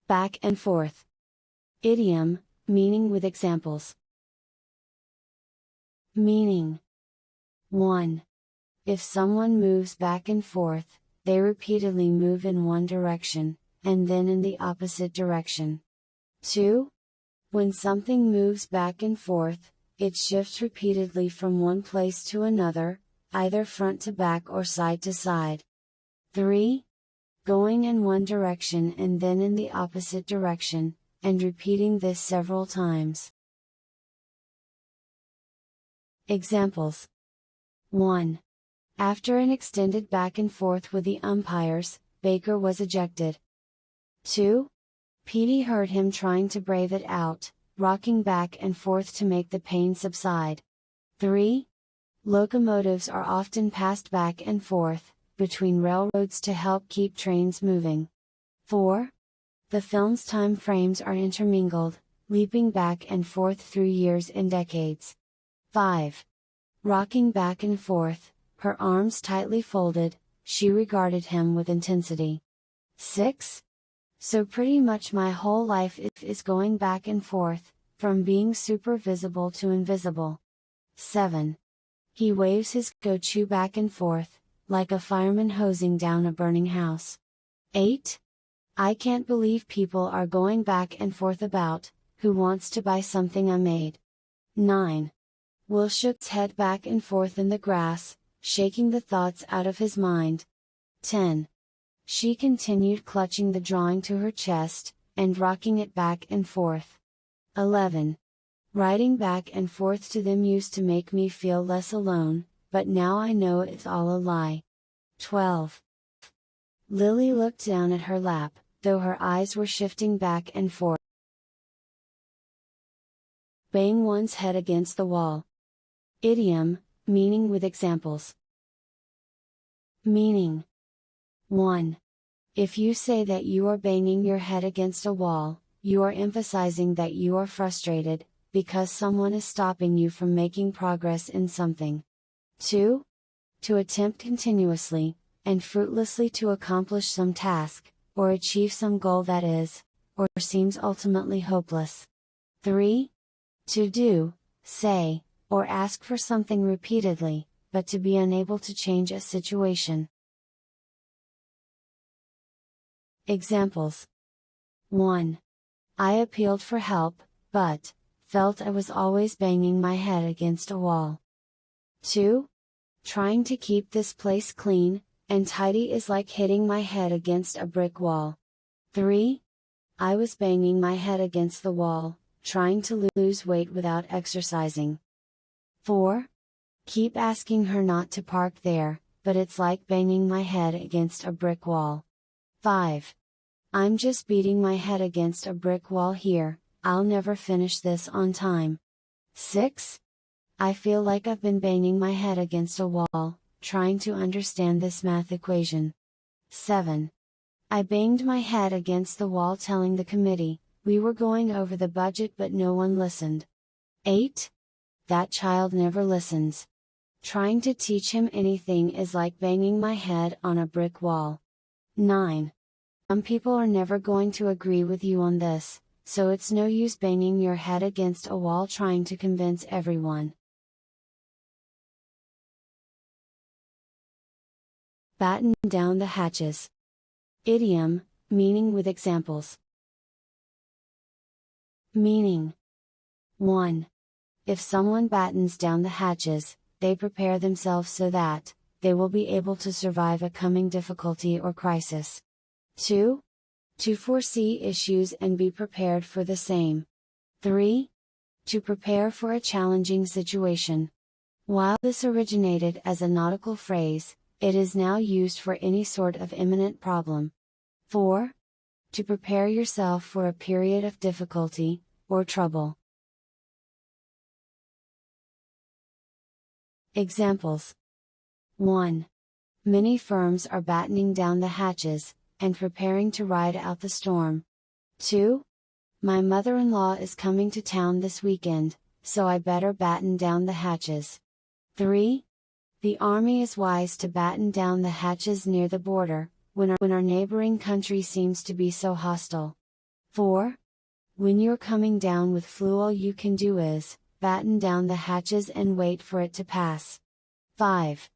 Back and forth. Idiom, meaning with examples. Meaning. 1. If someone moves back and forth, they repeatedly move in one direction, and then in the opposite direction. 2. When something moves back and forth, it shifts repeatedly from one place to another, either front to back or side to side. 3. Going in one direction and then in the opposite direction, and repeating this several times. Examples. 1. After an extended back and forth with the umpires, Baker was ejected. 2. Petey heard him trying to brave it out, rocking back and forth to make the pain subside. 3. Locomotives are often passed back and forth, between railroads to help keep trains moving. 4. The film's time frames are intermingled, leaping back and forth through years and decades. 5. Rocking back and forth, her arms tightly folded, she regarded him with intensity. 6. So pretty much my whole life is going back and forth, from being super visible to invisible. 7. He waves his go-to back and forth, like a fireman hosing down a burning house. 8. I can't believe people are going back and forth about, who wants to buy something I made. 9. Will shook his head back and forth in the grass, shaking the thoughts out of his mind. 10. She continued clutching the drawing to her chest, and rocking it back and forth. 11. Writing back and forth to them used to make me feel less alone, but now I know it's all a lie. 12. Lily looked down at her lap, though her eyes were shifting back and forth. Bang one's head against the wall. Idiom, meaning with examples. Meaning. 1. If you say that you are banging your head against a wall, you are emphasizing that you are frustrated, because someone is stopping you from making progress in something. 2. To attempt continuously, and fruitlessly to accomplish some task, or achieve some goal that is, or seems ultimately hopeless. 3. To do, say, or ask for something repeatedly, but to be unable to change a situation. Examples. 1. I appealed for help, but felt I was always banging my head against a wall. 2. Trying to keep this place clean and tidy is like hitting my head against a brick wall. 3. I was banging my head against the wall, trying to lose weight without exercising. 4. Keep asking her not to park there, but it's like banging my head against a brick wall. 5. I'm just beating my head against a brick wall here, I'll never finish this on time. 6. I feel like I've been banging my head against a wall, trying to understand this math equation. 7. I banged my head against the wall telling the committee, we were going over the budget but no one listened. 8. That child never listens. Trying to teach him anything is like banging my head on a brick wall. 9. Some people are never going to agree with you on this, so it's no use banging your head against a wall trying to convince everyone. Batten down the hatches. Idiom, meaning with examples. Meaning. 1. If someone battens down the hatches, they prepare themselves so that they will be able to survive a coming difficulty or crisis. 2. To foresee issues and be prepared for the same. 3. To prepare for a challenging situation. While this originated as a nautical phrase, it is now used for any sort of imminent problem. 4. To prepare yourself for a period of difficulty, or trouble. Examples. 1. Many firms are battening down the hatches, and preparing to ride out the storm. 2. My mother-in-law is coming to town this weekend, so I better batten down the hatches. 3. The army is wise to batten down the hatches near the border, when our neighboring country seems to be so hostile. 4. When you're coming down with flu, all you can do is batten down the hatches and wait for it to pass. 5.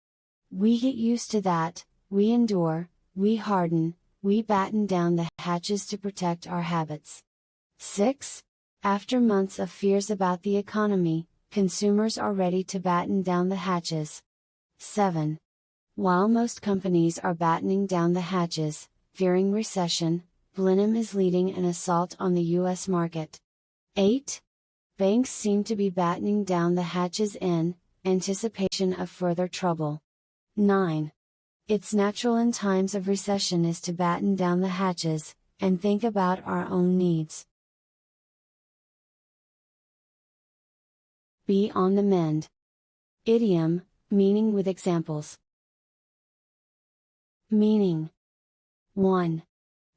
We get used to that, we endure, we harden, we batten down the hatches to protect our habits. 6. After months of fears about the economy, consumers are ready to batten down the hatches. 7. While most companies are battening down the hatches, fearing recession, Blenheim is leading an assault on the US market. 8. Banks seem to be battening down the hatches in anticipation of further trouble. 9. It's natural in times of recession is to batten down the hatches, and think about our own needs. Be on the mend. Idiom, meaning with examples. Meaning. 1.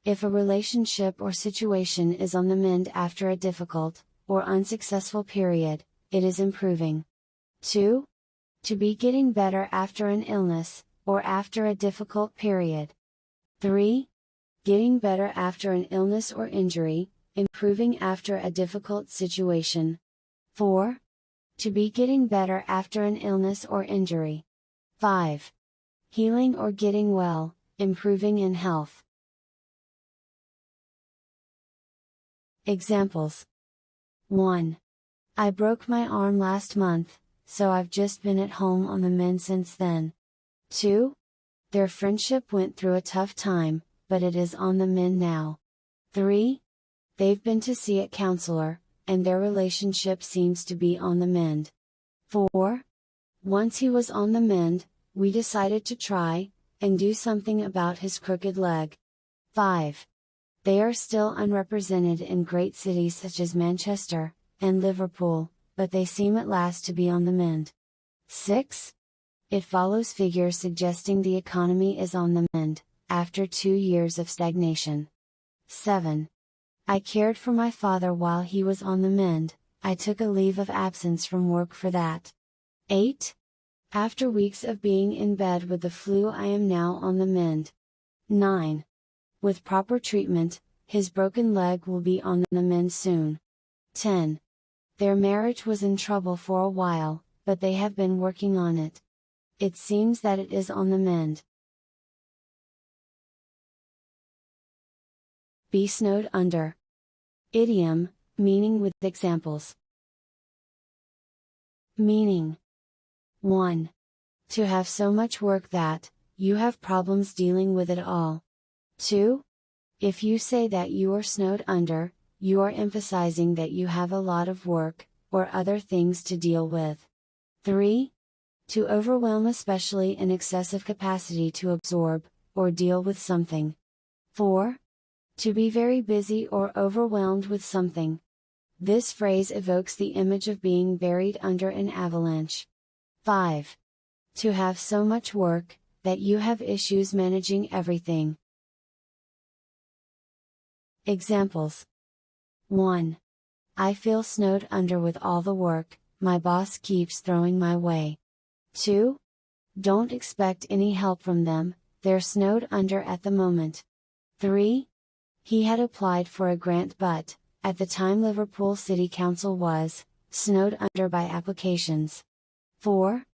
If a relationship or situation is on the mend after a difficult, or unsuccessful period, it is improving. 2. To be getting better after an illness, or after a difficult period. 3. Getting better after an illness or injury, improving after a difficult situation. 4. To be getting better after an illness or injury. 5. Healing or getting well, improving in health. Examples. 1. I broke my arm last month, so I've just been at home on the mend since then. 2. Their friendship went through a tough time, but it is on the mend now. 3. They've been to see a counselor, and their relationship seems to be on the mend. 4. Once he was on the mend, we decided to try and do something about his crooked leg. 5. They are still unrepresented in great cities such as Manchester and Liverpool, but they seem at last to be on the mend. 6. It follows figures suggesting the economy is on the mend, after 2 years of stagnation. 7. I cared for my father while he was on the mend, I took a leave of absence from work for that. 8. After weeks of being in bed with the flu, I am now on the mend. 9. With proper treatment, his broken leg will be on the mend soon. 10. Their marriage was in trouble for a while, but they have been working on it. It seems that it is on the mend. Be snowed under. Idiom, meaning with examples. Meaning. 1. To have so much work that, you have problems dealing with it all. 2. If you say that you are snowed under, you are emphasizing that you have a lot of work, or other things to deal with. 3. To overwhelm, especially in excessive capacity to absorb, or deal with something. 4. To be very busy or overwhelmed with something. This phrase evokes the image of being buried under an avalanche. 5. To have so much work, that you have issues managing everything. Examples. 1. I feel snowed under with all the work, my boss keeps throwing my way. 2. Don't expect any help from them, they're snowed under at the moment. 3. He had applied for a grant but, at the time Liverpool City Council was snowed under by applications. 4.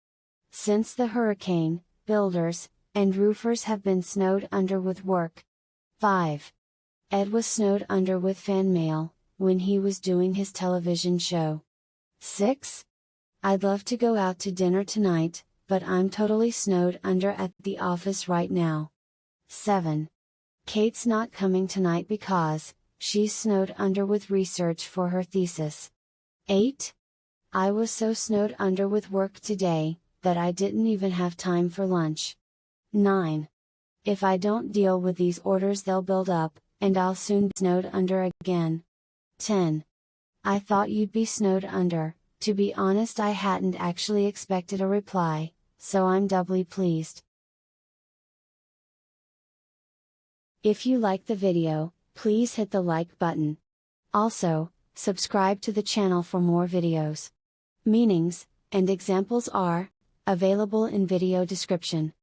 Since the hurricane, builders and roofers have been snowed under with work. 5. Ed was snowed under with fan mail, when he was doing his television show. 6. I'd love to go out to dinner tonight, but I'm totally snowed under at the office right now. 7. Kate's not coming tonight because, she's snowed under with research for her thesis. 8. I was so snowed under with work today, that I didn't even have time for lunch. 9. If I don't deal with these orders they'll build up, and I'll soon be snowed under again. 10. I thought you'd be snowed under, to be honest I hadn't actually expected a reply, so I'm doubly pleased. If you liked the video, please hit the like button. Also, subscribe to the channel for more videos. Meanings and examples are available in video description.